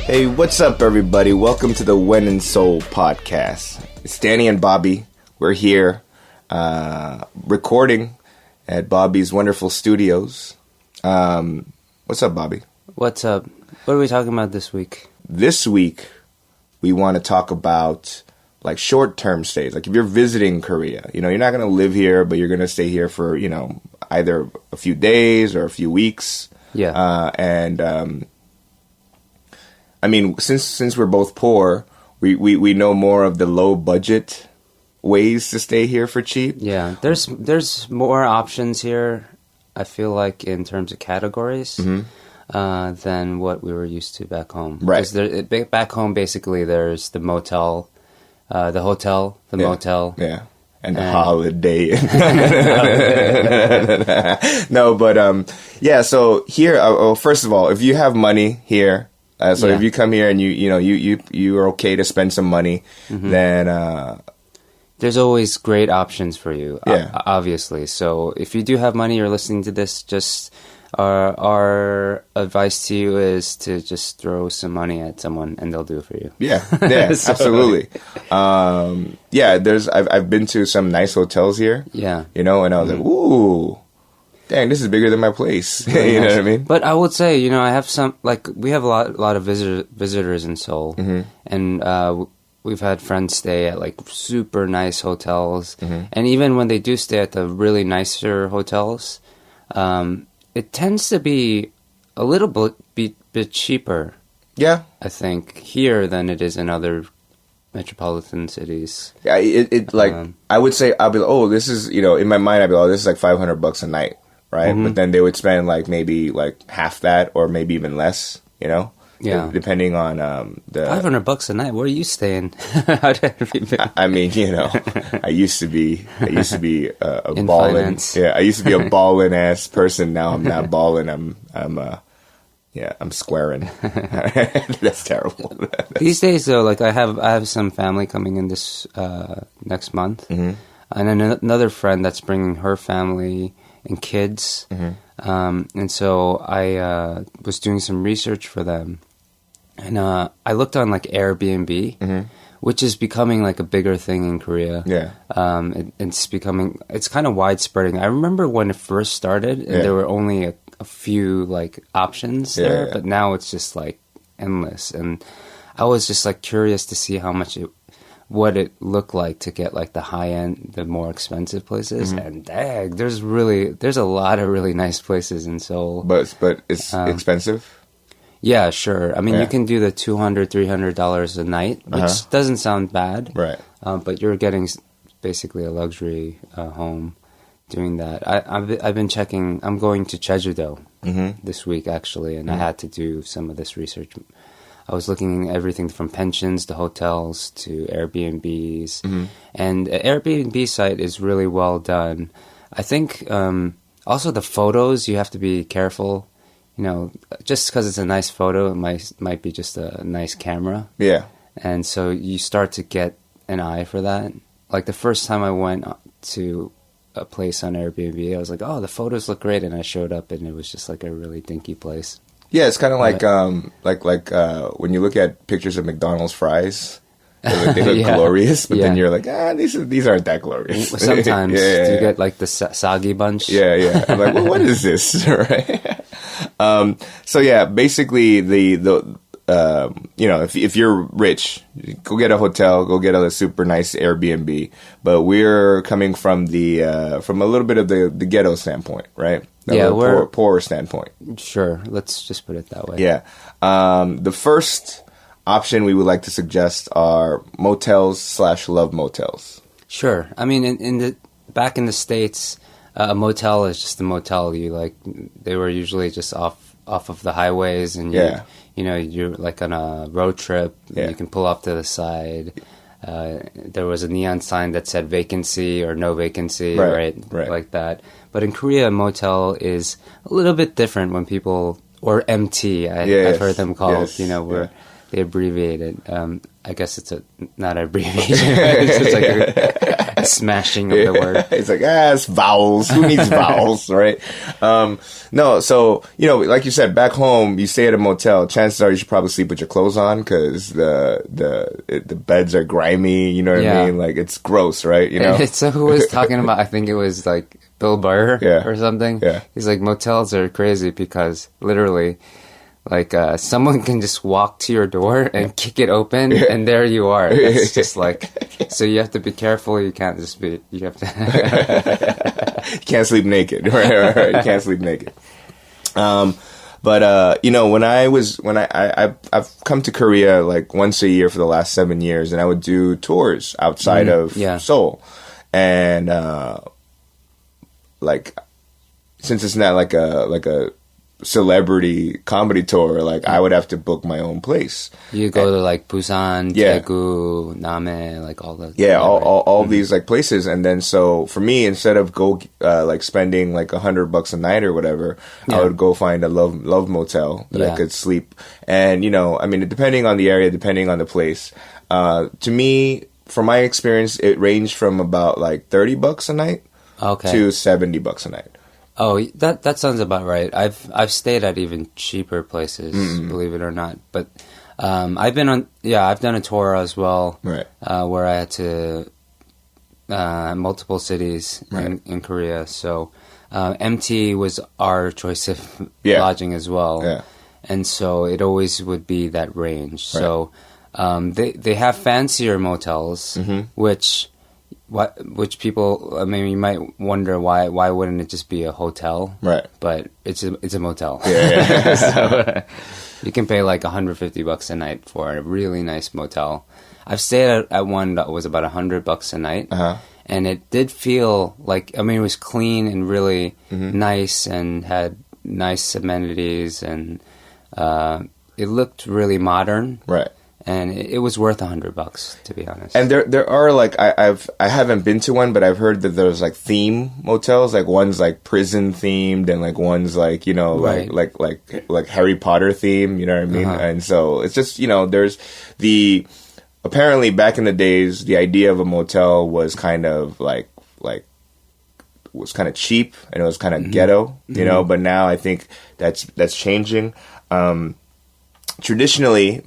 Hey, what's up, everybody? Welcome to the When in Seoul Podcast. It's Danny and Bobby. We're here recording at Bobby's wonderful studios. What's up, Bobby? What's up? What are we talking about this week? This week, we want to talk about like short-term stays. Like if you're visiting Korea, you know, you're not going to live here, but you're going to stay here for, you know, either a few days or a few weeks. Yeah. I mean, since we're both poor, we know more of the low budget ways to stay here for cheap. Yeah, there's more options here, I feel like, in terms of categories than what we were used to back home. Right. Back home, basically, there's the motel, the hotel, the motel. Yeah. And the holiday. No, but yeah, so here, first of all, if you have money here, if you come here and you are okay to spend some money, then there's always great options for you. Yeah. Obviously. So if you do have money, you're listening to this, just our advice to you is to just throw some money at someone and they'll do it for you. Yeah, absolutely. I've been to some nice hotels here. Yeah. You know, and I was like, ooh, dang, this is bigger than my place. You know what I mean? But I would say, you know, I have we have a lot of visitors in Seoul, and we've had friends stay at like super nice hotels, and even when they do stay at the really nicer hotels, it tends to be a little bit cheaper. Yeah, I think here than it is in other metropolitan cities. Yeah, I would say I'll be like, oh, this is, you know, in my mind I'd be like, oh, this is like $500 a night. Right, but then they would spend like maybe like half that, or maybe even less. You know, depending on the $500 a night. Where are you staying? I mean, you know, I used to be a in ballin'. finance. Yeah, I used to be a ballin' ass person. Now I'm not ballin'. I'm squaring. That's terrible. These days, though, like I have some family coming in this next month, and then another friend that's bringing her family and kids, and so I was doing some research for them, and I looked on like Airbnb, which is becoming like a bigger thing in Korea. Yeah, it's kind of widespreading. I remember when it first started, and there were only a few like options there, but now it's just like endless, and I was just like curious to see what it looked like to get like the high end, the more expensive places, and dang, there's a lot of really nice places in Seoul. But it's expensive. Yeah, sure. I mean, you can do the $200-$300 a night, which doesn't sound bad, right? But you're getting basically a luxury home doing that. I've been checking. I'm going to Jeju-do this week actually, and I had to do some of this research. I was looking at everything from pensions to hotels to Airbnbs. And the Airbnb site is really well done. I think also the photos, you have to be careful. You know, just because it's a nice photo, it might be just a nice camera. Yeah. And so you start to get an eye for that. Like the first time I went to a place on Airbnb, I was like, oh, the photos look great. And I showed up and it was just like a really dinky place. Yeah, it's kind of like when you look at pictures of McDonald's fries, they look glorious, but then you're like, these aren't that glorious. Sometimes you get like the soggy bunch. Yeah. I'm like, well, what is this, right? So yeah, basically the you know, if you're rich, go get a hotel, go get a super nice Airbnb. But we're coming from from a little bit of the ghetto standpoint, right? We're poorer standpoint. Sure, let's just put it that way. Yeah. The first option we would like to suggest are motels/love motels. Sure. I mean, back in the States, a motel is just a motel. They were usually just off of the highways, and you're like on a road trip. And you can pull off to the side. There was a neon sign that said vacancy or no vacancy, right? Like that. But in Korea, a motel is a little bit different when people, or MT, I've heard them called, where they abbreviate it. I guess it's not an abbreviation. It's just like smashing of the word. It's like, it's vowels. Who needs vowels, right? No, so, like you said, back home, you stay at a motel, chances are you should probably sleep with your clothes on because the beds are grimy, you know what I mean? Like, it's gross, right? So who was talking about, I think it was like Bill Burr or something. Yeah. He's like, motels are crazy because literally, like, someone can just walk to your door and kick it open, and there you are. It's just like, so you have to be careful. You can't just be, you have to. You can't sleep naked, right? You can't sleep naked. But I've come to Korea like once a year for the last 7 years, and I would do tours outside of Seoul, and like, since it's not like a celebrity comedy tour, like I would have to book my own place. You go to like Busan, Daegu, Name, like all the all these like places, and then so for me, instead of like spending like $100 a night or whatever, I would go find a love motel that I could sleep. And I mean, depending on the area, depending on the place, to me, from my experience, it ranged from about like $30 a night to $70 a night. Oh, that sounds about right. I've stayed at even cheaper places, believe it or not. But I've done a tour as well, right? Where I had to multiple cities in Korea. So MT was our choice of lodging as well, and so it always would be that range. Right. So they have fancier motels, which people, I mean, you might wonder why wouldn't it just be a hotel? Right. But it's a motel. Yeah. So you can pay like $150 a night for a really nice motel. I've stayed at one that was about $100 a night, and it did feel like, I mean, it was clean and really nice and had nice amenities, and it looked really modern. Right. And it was worth $100, to be honest. And there are like I haven't been to one, but I've heard that there's like theme motels, like one's like prison themed, and like one's like like Harry Potter themed. You know what I mean? And so it's just there's apparently back in the days, the idea of a motel was kind of like was kind of cheap, and it was kind of ghetto, But now I think that's changing. Traditionally,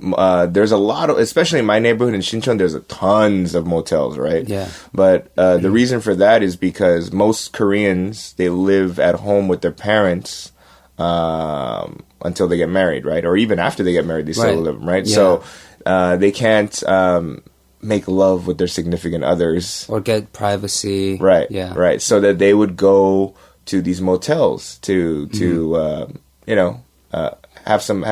there's a lot of, especially in my neighborhood in Shincheon, there's tons of motels, right? Yeah. But the reason for that is because most Koreans, they live at home with their parents until they get married, right? Or even after they get married, they still live, right? Yeah. So they can't make love with their significant others. Or get privacy. Right, right. So that they would go to these motels to have some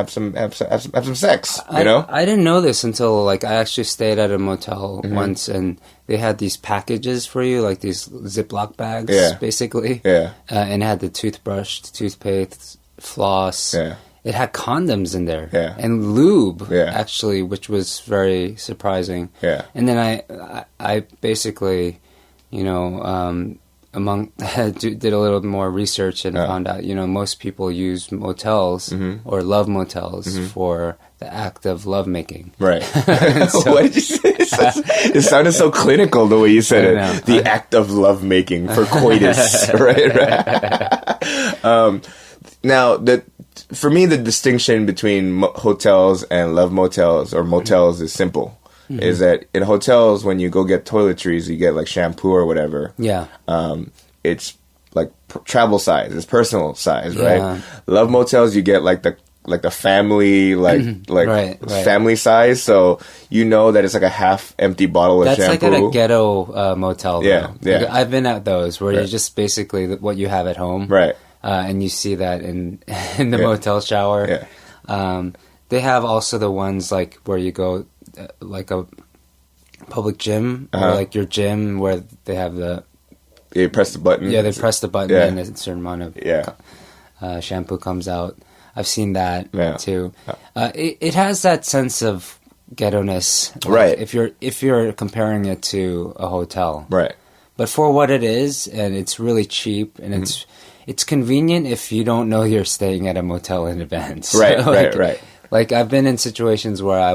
sex, I didn't know this until like I actually stayed at a motel once, and they had these packages for you, like these Ziploc bags, basically. Yeah. And it had the toothbrush, the toothpaste, floss. Yeah. It had condoms in there. Yeah. And lube, actually, which was very surprising. Yeah. And then I basically, did a little more research and found out, most people use motels or love motels for the act of lovemaking. Right. So, what did you say? It sounded so clinical the way you said it. The act of lovemaking for coitus. Right. Now, for me, the distinction between hotels and love motels or motels is simple. Is that in hotels, when you go get toiletries, you get like shampoo or whatever. Yeah. It's like travel size. It's personal size, right? Yeah. Love motels, you get like the family, family size. So that it's like a half empty bottle of shampoo. That's like at a ghetto motel. Though. Yeah. Yeah. Like, I've been at those where you're just basically what you have at home. Right. And you see that in the motel shower. Yeah. They have also the ones like where you go, like a public gym or like your gym where they have you press the button. Yeah, they press the button and a certain amount of shampoo comes out. I've seen that too. It has that sense of ghetto-ness, right? If you're comparing it to a hotel, right? But for what it is, and it's really cheap, and it's convenient if you don't know you're staying at a motel in advance, right? Right. Like I've been in situations where I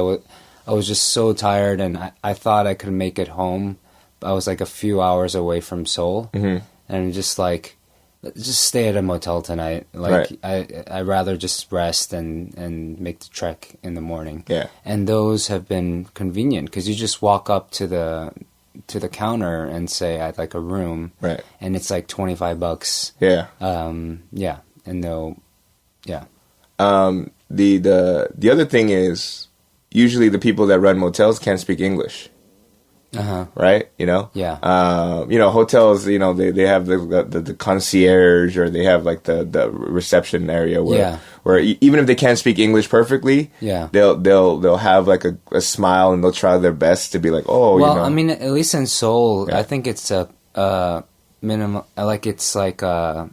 was just so tired, and I thought I could make it home I was like a few hours away from Seoul, and just like, just stay at a motel tonight. Like I'd rather just rest and make the trek in the morning. Yeah. And those have been convenient because you just walk up to the counter and say I'd like a room. Right. And it's like $25. Yeah. Yeah. And they'll, yeah. The other thing is usually the people that run motels can't speak English. Right? You know? Yeah. You know, hotels, you know, they have the concierge, or they have like the reception area where even if they can't speak English perfectly, they'll have like a smile, and they'll try their best to be like, oh, well, you know. I mean, at least in Seoul, I think it's a minimum, like it's like a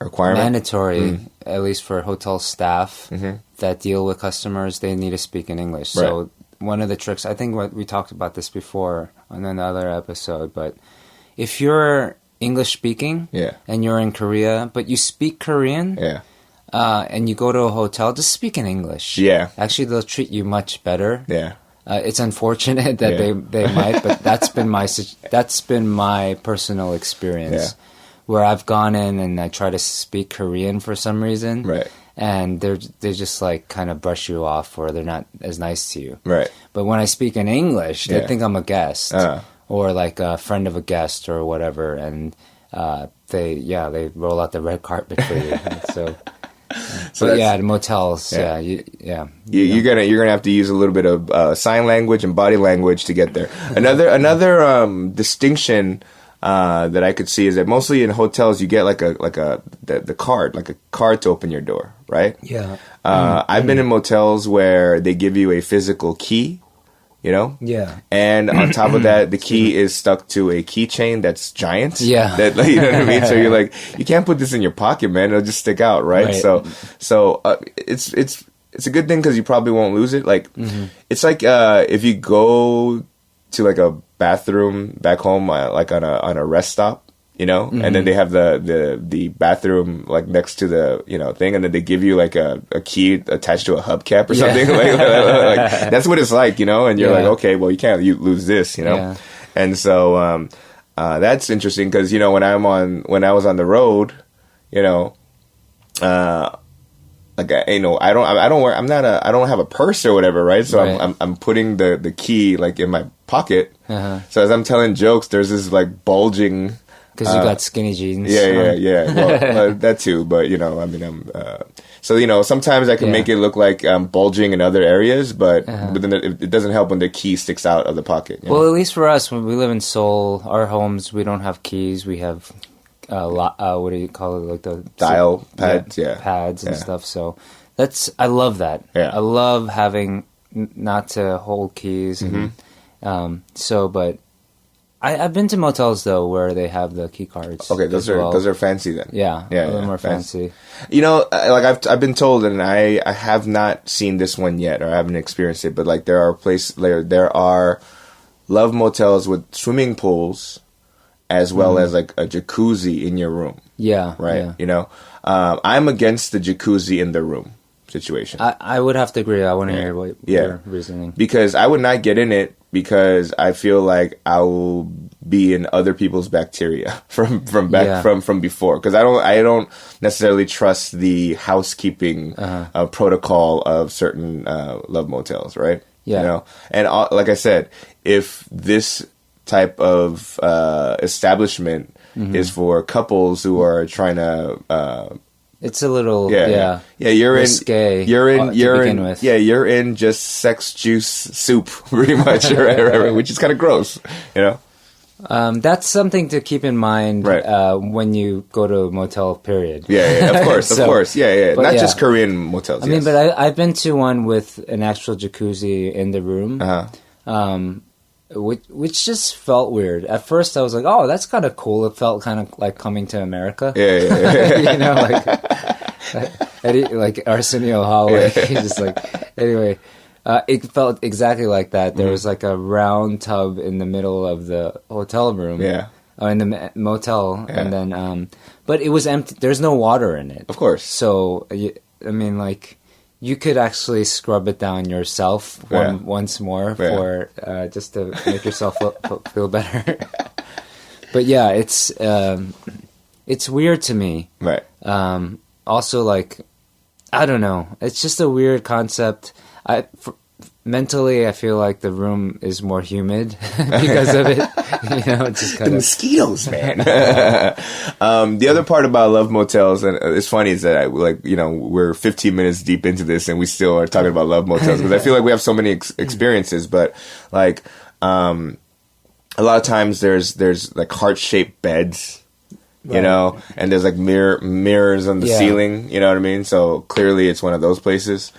requirement, mandatory, at least for hotel staff that deal with customers, they need to speak in English. Right. So one of the tricks, I think we talked about this before on another episode, but if you're English speaking and you're in Korea, but you speak Korean, and you go to a hotel, just speak in English. Yeah. Actually, they'll treat you much better. Yeah. It's unfortunate that they might, but that's been my personal experience, where I've gone in and I try to speak Korean for some reason, right? And they just like kind of brush you off, or they're not as nice to you, right? But when I speak in English, they think I'm a guest or like a friend of a guest or whatever, and they roll out the red carpet for you. So but the motels, you're gonna have to use a little bit of sign language and body language to get there. Another distinction that I could see is that mostly in hotels you get the card to open your door, right? Yeah. I've been in motels where they give you a physical key, you know? Yeah. And on top of that, the key is stuck to a keychain that's giant. Yeah. That, you know what I mean? So you're like, you can't put this in your pocket, man. It'll just stick out, right? So it's a good thing because you probably won't lose it. Like, it's like if you go to like a bathroom back home, like on a rest stop, you know, and then they have the bathroom like next to the, you know, thing, and then they give you like a key attached to a hubcap or something. Like that's what it's like, you know, and you're like, okay, well, you lose this, you know. And so that's interesting because, you know, when I was on the road, you know, like I don't have a purse or whatever, right? So I'm putting the key like in my pocket. So as I'm telling jokes, there's this like bulging. Because you got skinny jeans. Yeah. Well, that too. But, you know, I mean, so, you know, sometimes I can make it look like I'm bulging in other areas, but then it doesn't help when the key sticks out of the pocket. You know? Well, at least for us, when we live in Seoul, our homes, we don't have keys. We have, what do you call it? Like the dial pads, pads and stuff. So I love that. Yeah. I love having not to hold keys. And, but I've been to motels though where they have the key cards. Okay, those are fancy then. Yeah, a little more fancy. You know, like I've been told, and I have not seen this one yet, or I haven't experienced it, but like there are love motels with swimming pools, as well as like a jacuzzi in your room. Yeah, right. Yeah. You know, I'm against the jacuzzi in the room situation. I would have to agree. I want to hear what your reasoning. Because I would not get in it because I feel like I will be in other people's bacteria from before. Because I don't necessarily trust the housekeeping protocol of certain love motels, right? Yeah. You know, and like I said, if this type of establishment is for couples who are trying to. It's a little risque. You're in just sex juice soup pretty much, right, which is kind of gross, you know. That's something to keep in mind when you go to a motel. Period. Of course, of course, not just Korean motels. I mean, but I've been to one with an actual jacuzzi in the room. Which just felt weird. At first, I was like, "Oh, that's kind of cool." It felt kind of like coming to America. You know, like Arsenio Hall. Just like anyway, it felt exactly like that. There was like a round tub in the middle of the hotel room. In the motel, and then but it was empty. There's no water in it, of course. So I mean, like. you could actually scrub it down yourself once more for just to make yourself feel better. But yeah, it's weird to me. Right. Also, like, I don't know. It's just a weird concept. Mentally, I feel like the room is more humid because of it. Just kind the mosquitoes, man. The other part about Love Motels, and it's funny, is that we're 15 minutes deep into this and we still are talking about Love Motels because I feel like we have so many experiences. But like, a lot of times there's like heart-shaped beds. Right. And there's like mirrors on the ceiling, you know what I mean? So clearly it's one of those places.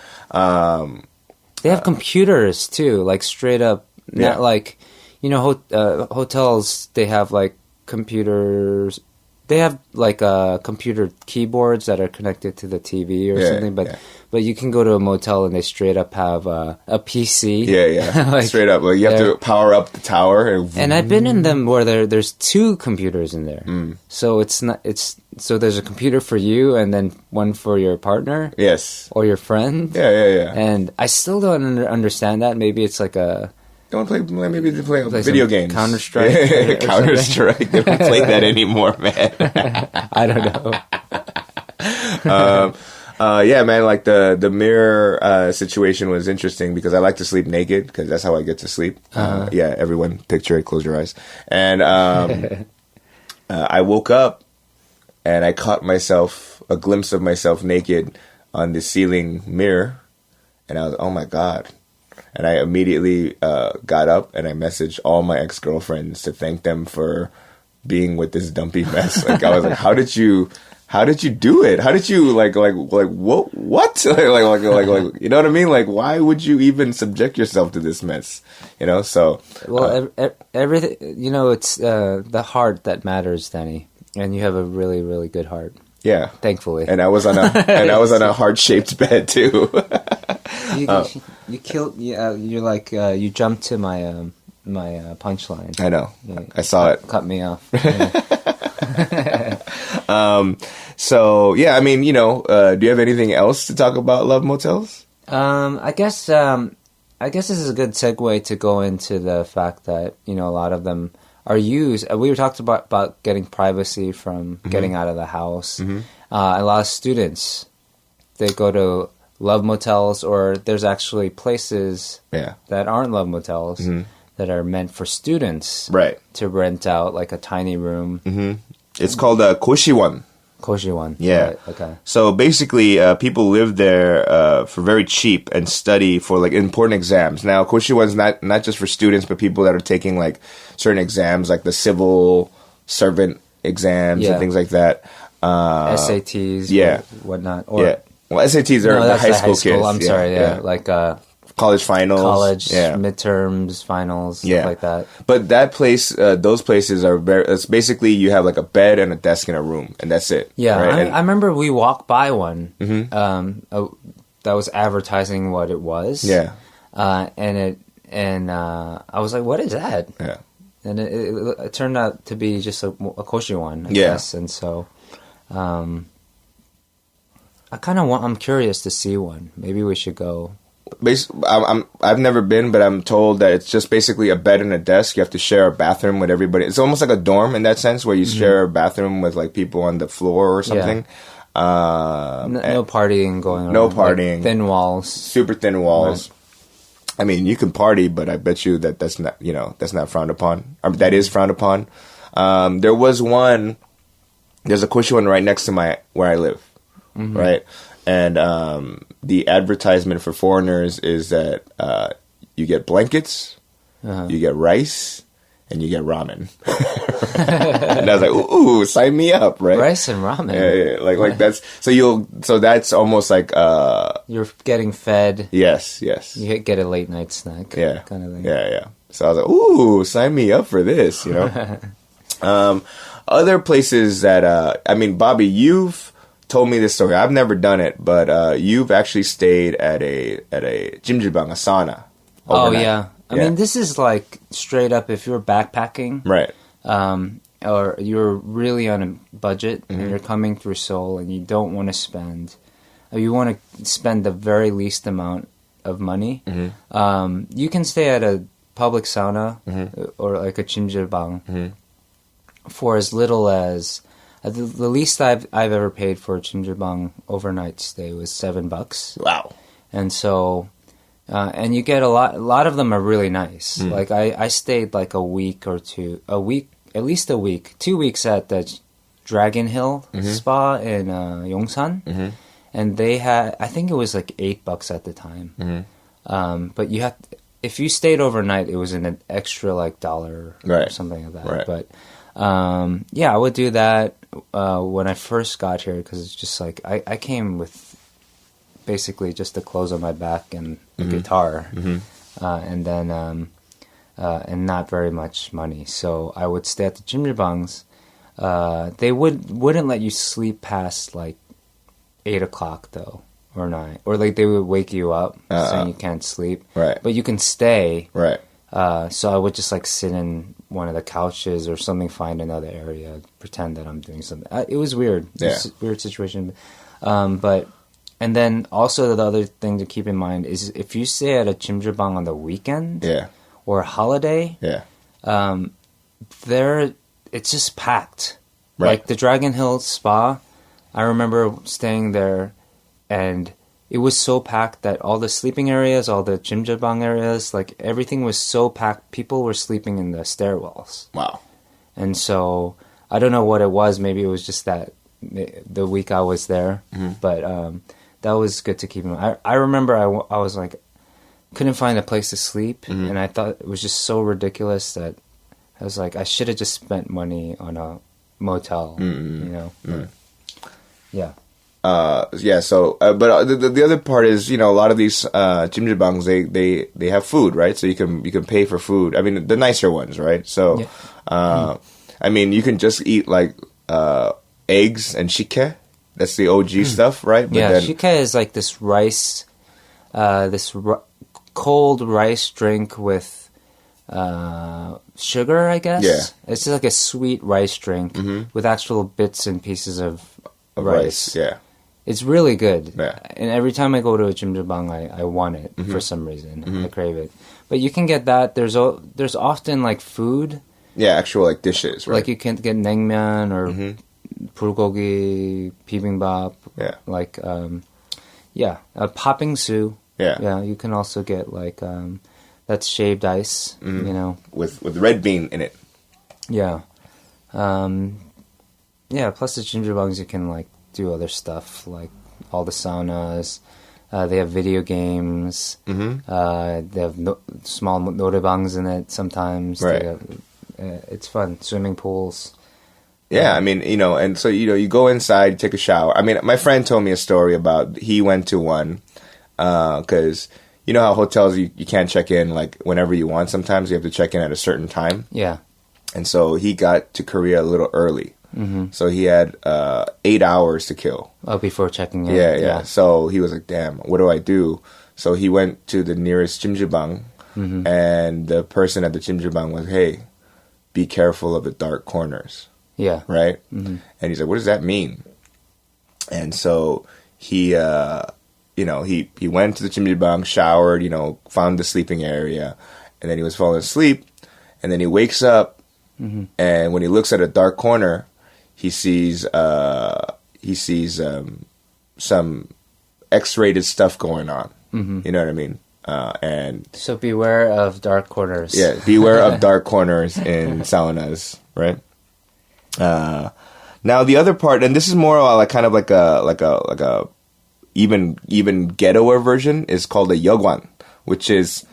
They have computers too, like straight up, not like, hotels, they have like computers, they have like computer keyboards that are connected to the TV or something, but you can go to a motel and they straight up have a PC. Yeah. Like, straight up. Like you have to power up the tower. And I've been in them where there's two computers in there. So so there's a computer for you and then one for your partner. Yes. Or your friend. Yeah. And I still don't understand that. Maybe it's like maybe they play video games. Counter-Strike. Counter-Strike. They don't play that anymore, man. I don't know. Yeah, man, like the mirror situation was interesting because I like to sleep naked because that's how I get to sleep. Yeah, everyone picture it, close your eyes. And I woke up and I caught a glimpse of myself naked on the ceiling mirror. And I was, oh my God. And I immediately got up and I messaged all my ex-girlfriends to thank them for being with this dumpy mess. Like I was like, how did you do it? How did you like what? like you know what I mean? Like why would you even subject yourself to this mess? So everything, it's the heart that matters, Danny. And you have a really, really good heart. Yeah. Thankfully. And I was on a heart-shaped bed too. You killed. You're like you jumped to my my punchline. I know. I saw it. Cut me off. So yeah, I mean, do you have anything else to talk about Love Motels? I guess this is a good segue to go into the fact that a lot of them are used. We were talking about getting privacy from getting out of the house. A lot of students, they go to Love Motels, or there's actually places that aren't Love Motels that are meant for students to rent out like a tiny room. It's called Gosiwon. Gosiwon. Yeah. Right, okay. So basically, people live there for very cheap and study for like important exams. Now, Gosiwon's not just for students, but people that are taking like certain exams, like the civil servant exams and things like that. SATs, whatnot. Or, well, SATs are the high school kids. I'm sorry, like college finals, midterms, finals, stuff like that. But that place, those places are it's basically you have like a bed and a desk in a room, and that's it. Yeah, right? I remember we walked by one that was advertising what it was. Yeah, and I was like, "What is that?" Yeah, and it turned out to be just a Gosiwon, I guess, and so. I'm curious to see one. Maybe we should go. I've never been, but I'm told that it's just basically a bed and a desk. You have to share a bathroom with everybody. It's almost like a dorm in that sense, where you share a bathroom with like people on the floor or something. No partying going on. No partying. Like thin walls. Super thin walls. Right. I mean, you can party, but I bet you that's not frowned upon. That is frowned upon. There was one. There's a Gosiwon right next to where I live, right? And the advertisement for foreigners is that you get blankets, you get rice, and you get ramen. And I was like, ooh, sign me up, right? Rice and ramen. Yeah, like that's so that's almost like you're getting fed. Yes. You get a late night snack. Yeah, kind of thing. Yeah. So I was like, ooh, sign me up for this, Other places that I mean, Bobby, you've told me this story. I've never done it, but you've actually stayed at a Jjimjilbang, a sauna. Overnight. Oh yeah. I mean, this is like straight up if you're backpacking, right? Or you're really on a budget and you're coming through Seoul and you don't want to spend you want to spend the very least amount of money, you can stay at a public sauna or like a Jjimjilbang for as little as the least I've ever paid for a Jjimjilbang overnight stay was $7. Wow. And so, and you get a lot of them are really nice. Like I stayed like a week, at least a week, 2 weeks at the Dragon Hill Spa in Yongsan. And they had, I think it was like $8 at the time. But you if you stayed overnight, it was an extra like $1 or something like that. Right. But yeah, I would do that when I first got here because it's just like I came with basically just the clothes on my back and a guitar, and then and not very much money. So I would stay at the Jjimjilbangs. They wouldn't let you sleep past like 8 o'clock though, or 9, or like they would wake you up saying you can't sleep. Right. But you can stay. Right. So I would just like sit in one of the couches or something, find another area, pretend that I'm doing something. It was weird. Yeah. It was a weird situation. But, and then also the other thing to keep in mind is if you stay at a Jjimjilbang on the weekend or a holiday, it's just packed. Right. Like the Dragon Hill Spa, I remember staying there and it was so packed that all the sleeping areas, all the Jjimjilbang areas, like everything was so packed. People were sleeping in the stairwells. Wow. And so I don't know what it was. Maybe it was just that the week I was there. But that was good to keep in mind. I remember I was like, couldn't find a place to sleep. And I thought it was just so ridiculous that I was like, I should have just spent money on a motel, you know? Yeah. So, but the other part is, you know, a lot of these Jjimjilbangs, they have food, right? So you can pay for food. I mean, the nicer ones, right? So, I mean, you can just eat like eggs and shike. That's the OG stuff, right? But yeah, then, shike is like this rice, cold rice drink with sugar, I guess. Yeah. It's just like a sweet rice drink with actual bits and pieces of rice. Yeah. It's really good. Yeah. And every time I go to a Jjimjilbang, I want it for some reason. I crave it. But you can get that. There's often like food. Yeah, actual like dishes, right? Like you can get naengmyeon or bulgogi, bibimbap. Yeah. Like, poppingsu. Yeah. Yeah, you can also get like, that's shaved ice, you know. With red bean in it. Yeah. Yeah, plus the Jjimjilbangs, you can like do other stuff, like all the saunas. They have video games. They have small norebangs in it sometimes. Right. It's fun. Swimming pools. Yeah, I mean, you know, and so, you know, you go inside, you take a shower. I mean, my friend told me a story about, he went to one, because you know how hotels, you can't check in like whenever you want. Sometimes you have to check in at a certain time. Yeah. And so he got to Korea a little early. So he had 8 hours to kill. Oh, before checking in. Yeah. So he was like, damn, what do I do? So he went to the nearest Jjimjilbang, and the person at the Jjimjilbang was, hey, be careful of the dark corners. Yeah. Right? And he's like, what does that mean? And so he, you know, he went to the Jjimjilbang, showered, you know, found the sleeping area, and then he was falling asleep, and then he wakes up, and when he looks at a dark corner, he sees some X-rated stuff going on. You know what I mean? And so beware of dark corners. Yeah, beware of dark corners in saunas, right? Now the other part, and this is more like kind of like a even ghettoer version, is called a Yeo-gwan, which is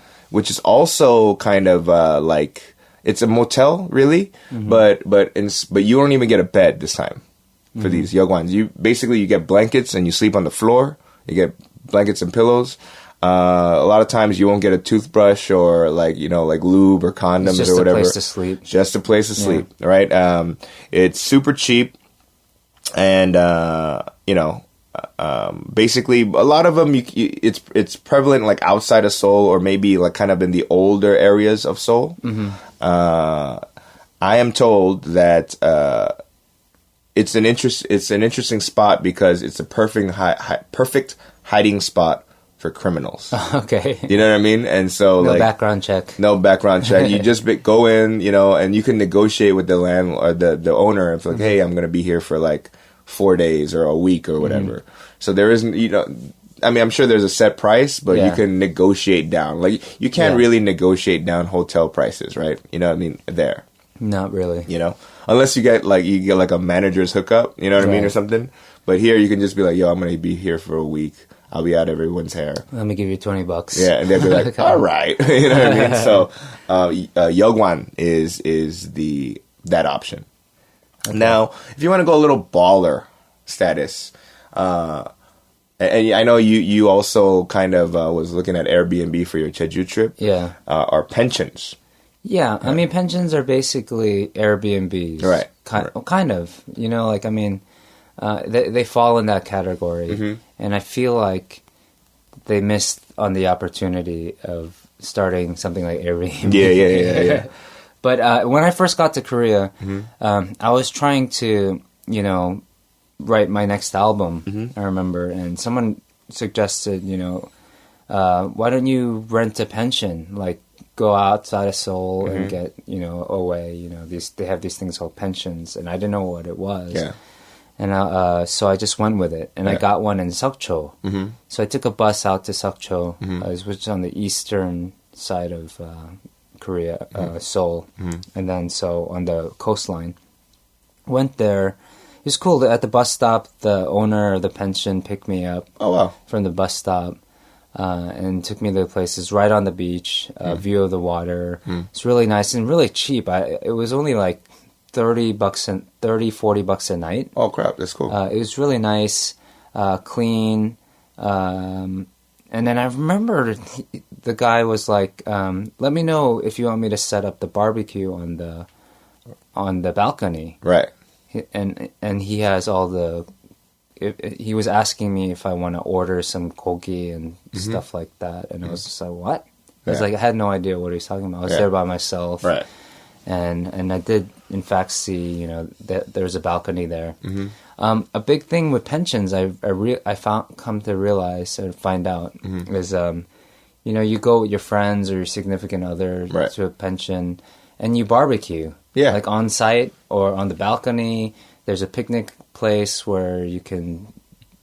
also kind of like, it's a motel really, but you don't even get a bed this time for these Yeo-gwans. You get blankets and you sleep on the floor. You get blankets and pillows. A lot of times you won't get a toothbrush or like, you know, like lube or condoms or whatever. Just a place to sleep. Just a place to sleep, right? It's super cheap, and you know, basically a lot of them it's prevalent like outside of Seoul or maybe like kind of in the older areas of Seoul. I am told that it's an interesting spot because it's a perfect hiding spot for criminals. Okay. You know what I mean? And so no background check. No background check. You just go in, and you can negotiate with the landlord, the owner, and like, hey, I'm going to be here for like 4 days or a week or whatever. So there isn't, I mean, I'm sure there's a set price, but you can negotiate down. Like, you can't really negotiate down hotel prices, right? You know what I mean? There. Not really. Unless you get like a manager's hookup, you know what I mean, or something. But here you can just be like, yo, I'm going to be here for a week. I'll be out everyone's hair. Let me give you $20. Yeah, and they'll be like, all right. You know what I mean? So, Yeo-gwan is that option. Okay. Now, if you want to go a little baller status, and I know you also kind of was looking at Airbnb for your Jeju trip. Yeah. Or pensions. Yeah, I mean, pensions are basically Airbnbs. Right. Kind of. They fall in that category. And I feel like they missed on the opportunity of starting something like Airbnb. Yeah. But when I first got to Korea, I was trying to, write my next album, I remember. And someone suggested, why don't you rent a pension? Like, go outside of Seoul and get, away. They have these things called pensions. And I didn't know what it was. Yeah. And so I just went with it, and I got one in Seokcho. So I took a bus out to Seokcho, which is on the eastern side of Korea, Seoul, and then so on the coastline. Went there. It was cool. At the bus stop, the owner of the pension picked me up. Oh wow! From the bus stop, and took me to the places right on the beach, view of the water. It's really nice and really cheap. It was only like $40 a night. Oh crap, that's cool. It was really nice, clean, and then I remember the guy was like, "Let me know if you want me to set up the barbecue on the balcony." Right. And he has all the. He was asking me if I want to order some gogi and stuff like that, and I was just like, "What?" I was like, I had no idea what he was talking about. I was there by myself, right? And I did, in fact, see, that there's a balcony there. A big thing with pensions, I come to realize or find out is, you go with your friends or your significant other to a pension, and you barbecue, like on site or on the balcony. There's a picnic place where you can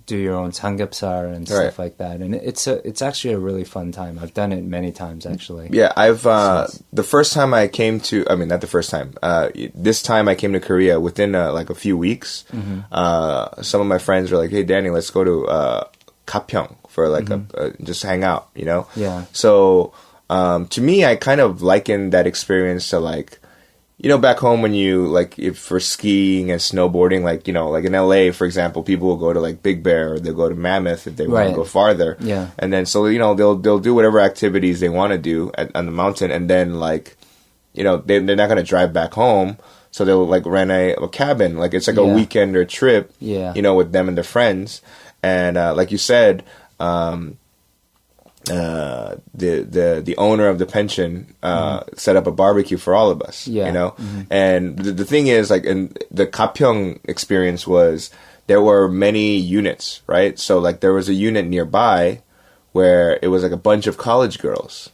do your own samgyeopsal and stuff like that, and it's actually a really fun time. I've done it many times actually. Yeah, I've the first time I came to, I mean not the first time. This time I came to Korea within like a few weeks. Some of my friends were like, "Hey, Danny, let's go to Gapyeong for like just hang out," Yeah. So to me, I kind of liken that experience to like. Back home when you, like, if for skiing and snowboarding, like, like in LA, for example, people will go to, like, Big Bear or they'll go to Mammoth if they want to go farther. Yeah. And then, so, they'll do whatever activities they want to do on the mountain. And then, like, they're not going to drive back home. So they'll, like, rent a cabin. Like, it's like a weekend or trip, with them and their friends. And, like you said, the owner of the pension set up a barbecue for all of us, and the thing is, like, in the Gapyeong experience was there were many units, right? So like there was a unit nearby where it was like a bunch of college girls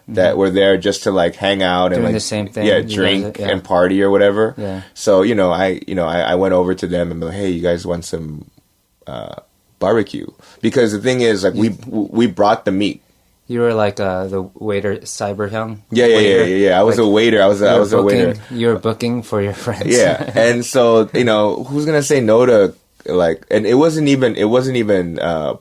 that were there just to like hang out and doing like the same thing, drink and party or whatever. Yeah. So I went over to them and be like, hey, you guys want some barbecue? Because the thing is, like, we brought the meat. You were like the waiter, cyberhyung. Yeah. I was a waiter. I was a waiter. You were booking for your friends. Yeah, and so who's gonna say no to like? And it wasn't even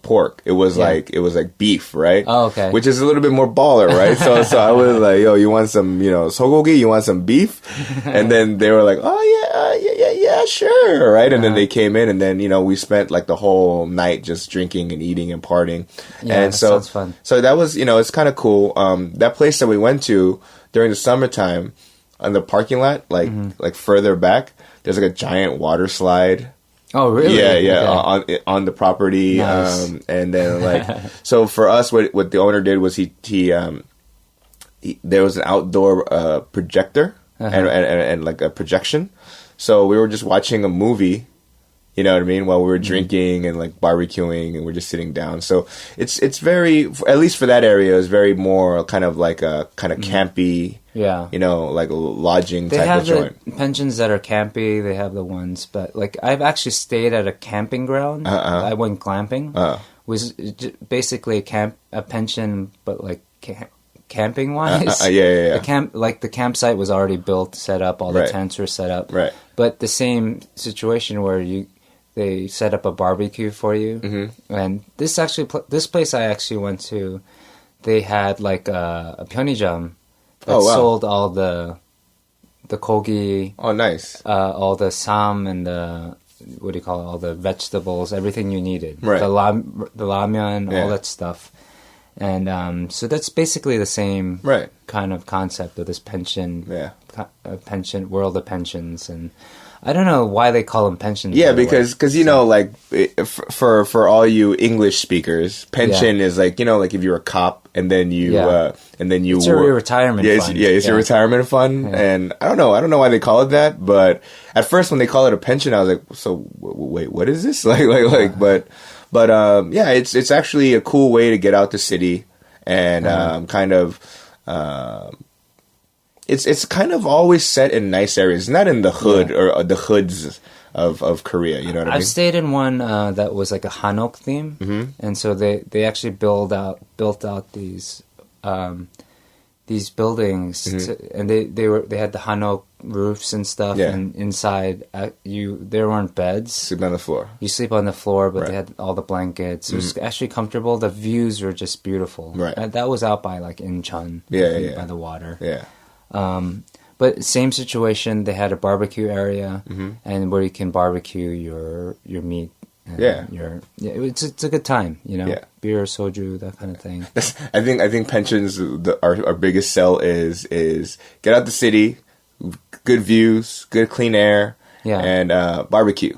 pork. It was like beef, right? Oh, okay. Which is a little bit more baller, right? So I was like, yo, you want some sogogi? You want some beef? And then they were like, oh yeah, sure, right? And then they came in, and then we spent like the whole night just drinking and eating and partying. Yeah, and so sounds fun. So that was it's kind of cool. That place that we went to during the summertime, on the parking lot, like further back, there's like a giant water slide. Oh, really? Yeah, okay. on the property. Nice. And then like, so for us, what the owner did was he there was an outdoor projector and like a projection. So we were just watching a movie You know what I mean? While we were drinking and like barbecuing and we're just sitting down. So it's very, at least for that area, it's very more kind of like a kind of campy, you know, like a lodging type of joint. They have the pensions that are campy. They have the ones, but like I've actually stayed at a camping ground. I went glamping. Was basically a pension, but like camping wise. Yeah. The campsite was already built, set up. All the tents were set up. Right. But the same situation where they set up a barbecue for you, and this place I actually went to, they had like a 편의점 that sold all the kogi. Oh, nice. All the sam and the what do you call it? All the vegetables, everything you needed. Right. The ramyeon, all that stuff. And so that's basically the same kind of concept of this pension, pension world of pensions, and I don't know why they call them pensions. Yeah, because you know, like for all you English speakers, pension is like, you know, like if you're a cop and then you it's your retirement fund. It's your retirement fund, and I don't know why they call it that, but at first when they call it a pension, I was like, so wait, what is this? But it's actually a cool way to get out the city and kind of. It's kind of always set in nice areas, not in the hood or the hoods of Korea. You know what I mean? I've stayed in one that was like a Hanok theme, and so they actually built out these buildings, and they had the Hanok roofs and stuff, and inside there weren't beds. Sleep on the floor. You sleep on the floor, but they had all the blankets. It was actually comfortable. The views were just beautiful. Right. And that was out by like Incheon, by the water. Yeah. But same situation. They had a barbecue area, and where you can barbecue your meat. And it's a good time, you know. Yeah. Beer, soju, that kind of thing. I think pensions. Our biggest sell is get out the city, good views, good clean air, and barbecue.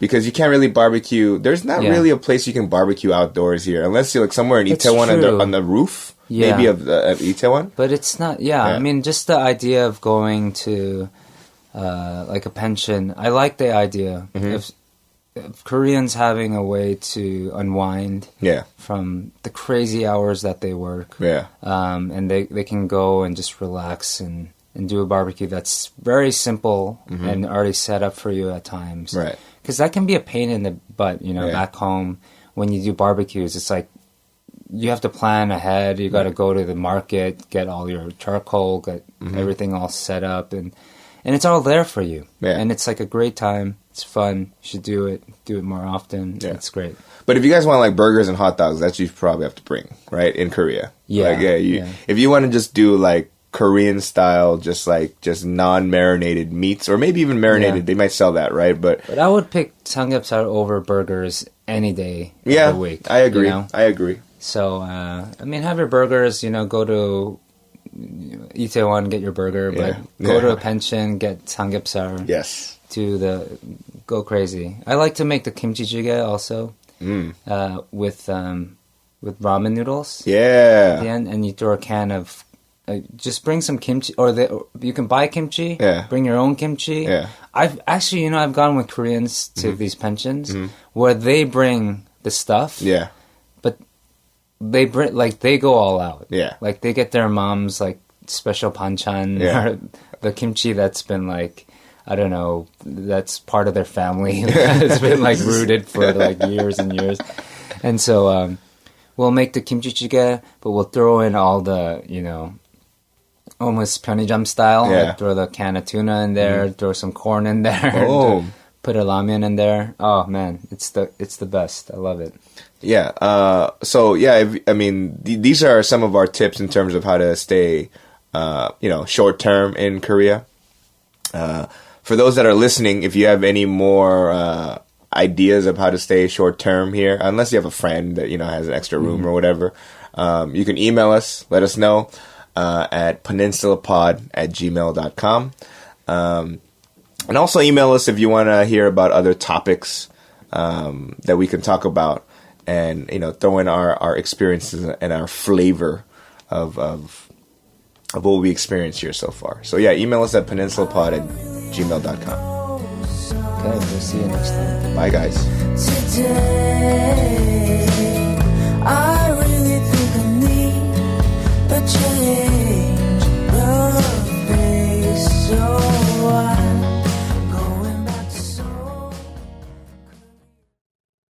Because you can't really barbecue. There's not really a place you can barbecue outdoors here, unless you're like somewhere in Itaewon on the roof. Yeah. Maybe of Itaewon. But it's not, I mean, just the idea of going to, like a pension. I like the idea of Koreans having a way to unwind from the crazy hours that they work. Yeah. And they can go and just relax and do a barbecue that's very simple and already set up for you at times. Right. Because that can be a pain in the butt, you know, back home when you do barbecues. It's like, you have to plan ahead. You got to go to the market, get all your charcoal, get everything all set up, and it's all there for you. Yeah. And it's like a great time. It's fun. You should do it more often. Yeah. It's great. But if you guys want like burgers and hot dogs, that's you probably have to bring, right, in Korea. Yeah. Like, if you want to just do like Korean style, just non-marinated meats, or maybe even marinated, they might sell that, right? But I would pick samgyeopsal over burgers any day of the week. I agree. You know? I agree. So, I mean, have your burgers, you know, go to Itaewon, get your burger, but go to a pension, get samgyeopsal. Yes. Go crazy. I like to make the kimchi jjigae also with ramen noodles. Yeah. At the end, and you throw a can of, just bring some kimchi, or you can buy kimchi, bring your own kimchi. Yeah. I've actually, you know, I've gone with Koreans to these pensions where they bring the stuff. Yeah. But they go all out. Yeah. Like they get their mom's like special banchan or the kimchi that's been like, I don't know, that's part of their family. It's been like rooted for like years and years. And so we'll make the kimchi jjigae, but we'll throw in all the, you know, almost 편의점 style. Yeah. Like throw the can of tuna in there, throw some corn in there, put a ramen in there. Oh man, it's the best. I love it. Yeah. These are some of our tips in terms of how to stay, short term in Korea. For those that are listening, if you have any more ideas of how to stay short term here, unless you have a friend that, you know, has an extra room or whatever, you can email us, let us know at peninsulapod@gmail.com. And also email us if you want to hear about other topics that we can talk about, and, you know, throw in our experiences and our flavor of what we experienced here so far. So yeah, email us at peninsulapod@gmail.com. Okay, we'll see you next time. Bye, guys. Today